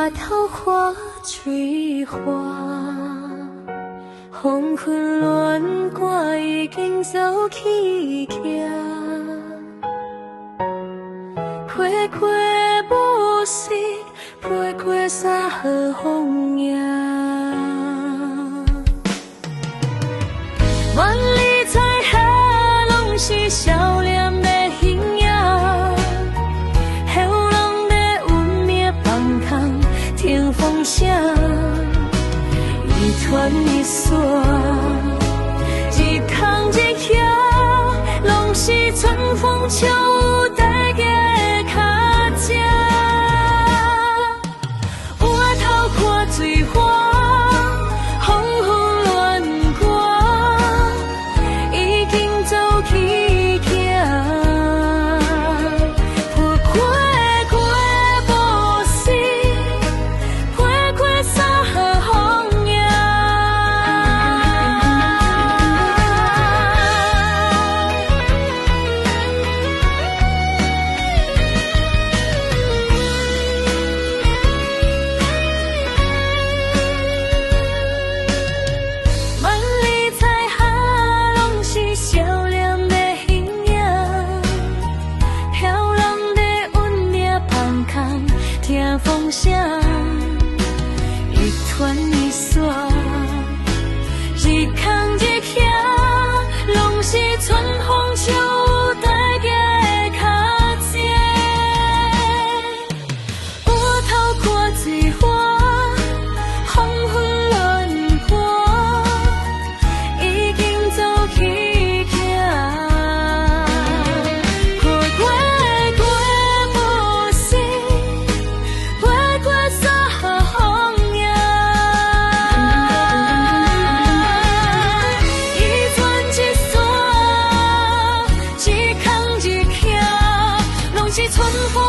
外头花水花，黄昏恋歌已经走起行，花开无时，花过三号风影。万里彩霞，拢是少年的形影。后人在温命放空，听风声，一传一线，一空一响，拢是春风秋雨带给的脚迹。回头看水花。风声一传一线，一空一响，拢是春风秋雨带给的脚迹。回头看水花，黄昏恋歌，已经走起行。春风。